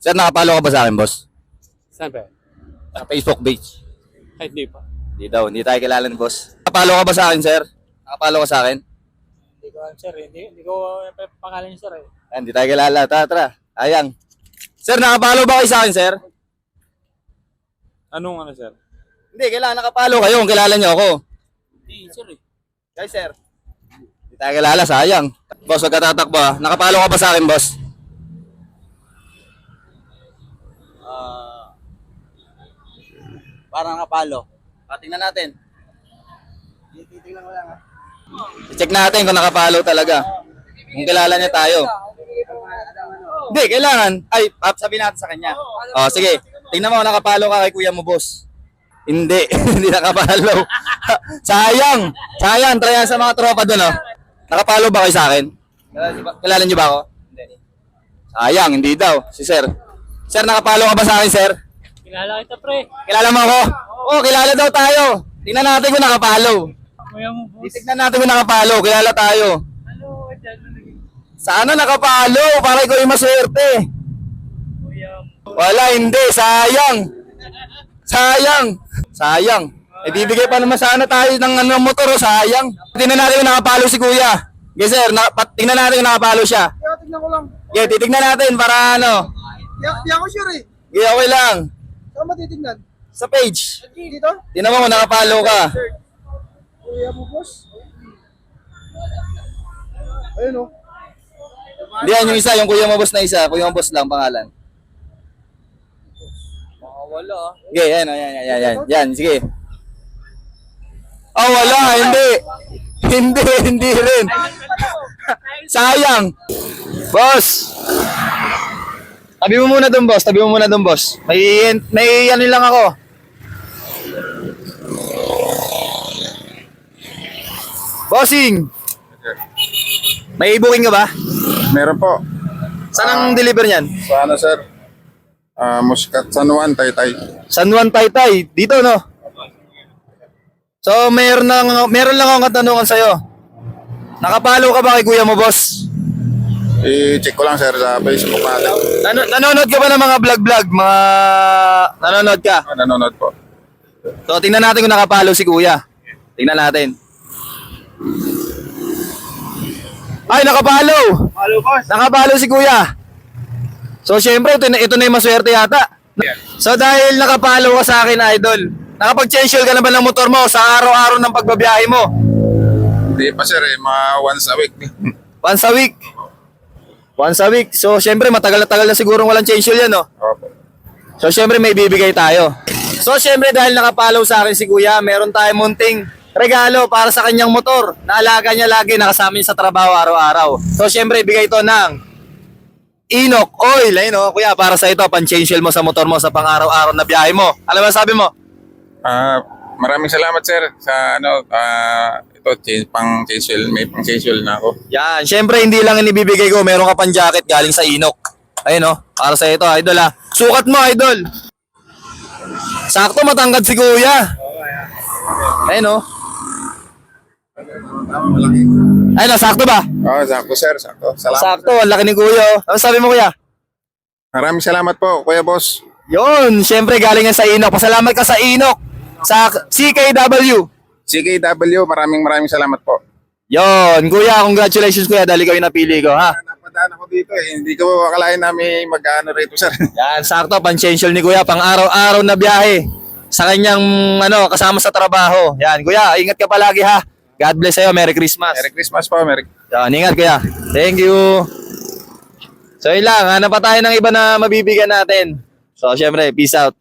Sir, nakapalo ka ba sa akin, boss? Saan ba? Sa Facebook page. Ay, hindi pa. Hindi daw, hindi tayo kilala ni boss. Nakapalo ka ba sa akin, sir? Nakapalo ka sa akin? Hindi ko alam, sir. Hindi ko pangalan niyo, sir. Ayan, hindi tayo kilala. Tara, tara. Ayang. Sir, nakapalo ba kayo sa akin, sir? Anong ano, sir? Hindi, kailangan nakapalo kayo kung kilala niyo ako. Hindi, sir eh. Guys, sir. Hindi tayo kilala, sayang. Boss, huwag ka tatakbo ha. Nakapalo ka ba sa akin, boss? Parang nakapalo. Tingnan natin. Titignan ko lang ha. I-check natin kung nakapalo talaga. Kung kilala niya tayo. Hindi, kailangan. Ay, sabihin natin sa kanya. Oh, sige. Tingnan mo kung nakapalo ka kay kuya mo, boss. Hindi, hindi nakapalo. Sayang. Sayang, try sa mga tropa doon, oh. Nakapalo ba kayo sa akin? Kilala niyo ba ako? Hindi. Sayang, hindi daw. Si sir. Sir, nakapalo ka ba sa akin, sir? Kilala kita, pre. Kilala mo ako? Oo, kilala daw tayo. Tingnan natin kung nakapalo. Kuya mo, boss. Titignan natin kung nakapalo. Kilala tayo. Ano, dyan na naging Sana nakapalo para ikaw yung maswerte. kuya mo. Wala, hindi. Sayang. Sayang. Sayang. E bibigay pa naman sana tayo ng motor. Oh, sayang. Tingnan natin kung nakapalo si kuya. Okay, sir. Tingnan natin kung nakapalo siya. Tignan ko lang. Okay, titignan natin para ano. Di ako sure eh. Okay, okay lang. Saan matitignan? Sa page. Dito? Tingnan mo kung nakapalo ka. Kuya mo, boss. Ayun oh. Hindi yan yung isa. Yung kuya mo boss na isa. Kuya mo boss lang pangalan. Wala ah. Okay, yan. Yan, sige. Oh, wala. Hindi. Hindi rin. Sayang. Boss. Tabi mo muna doon, boss. May ano lang ako. Bossing. May booking ka ba? Meron po. Saan ang deliver niyan? Sa ano, sir? Muscat, San Juan, Taytay. San Juan, Taytay. Dito, no? So, meron lang akong katanungan sa'yo. Nakapalo ka ba kay kuya mo, boss? I-check ko lang, sir, sa Facebook natin. Nanonood ka ba ng mga vlog? Nanonood ka? Nanonood po. So, tingnan natin kung nakapalo si kuya. Tingnan natin. Ay, nakapalo! Halo, boss. Nakapalo si kuya. So, syempre, ito na yung maswerte yata. So, dahil nakapalo ka sa akin, idol, nakapag-change oil ka na ba ng motor mo sa araw-araw ng pagbabiyahe mo? Hindi pa, sir, mga once a week. Once a week. Once a week. So, syempre, matagal na siguro walang change oil yan, no? Opo. So, syempre, may bibigay tayo. So, syempre, dahil nakapalo sa akin si kuya, meron tayong munting regalo para sa kanyang motor. Naalaga niya lagi, nakasama niya sa trabaho araw-araw. So, syempre, ibigay ito ng Inok Oil. Ayun, no? Kuya, para sa ito, pan-change oil mo sa motor mo sa pang-araw-araw na biyahe mo. Alam mo, sabi mo? Maraming salamat, sir, sa ano, ito, pang-change oil. May pang-change oil na ako. Yan, syempre, hindi lang inibibigay ko. Meron ka pang jacket galing sa Inok. Ayun, no? Para sa ito, idol, ha? Sukat mo, idol. Sakto, matangkad si kuya. Ayun, no? Ayun, no? Sakto ba? Oo, sakto, sir, sakto. Salamat. Sakto, ang laki ni kuya. Ano sabi mo, kuya? Maraming salamat po, kuya boss. Yun, syempre, galing yan sa Inok. Pasalamat ka sa Inok. Sa CKW. CKW, maraming salamat po. Yun, kuya, congratulations, kuya, dahil ikaw yung napili ko, ha? Napadaan ako dito eh. Hindi ko akalain na may mag-ano rito, sir. Yan, sakto, pan-change oil ni kuya, pang araw-araw na biyahe sa kanyang, kasama sa trabaho. Yan, kuya, ingat ka palagi, ha? God bless sa'yo, Merry Christmas. Merry Christmas po, Merry. Yan, ingat, kuya. Thank you. So, yun lang, hanap pa tayo ng iba na mabibigyan natin. So, syempre, peace out.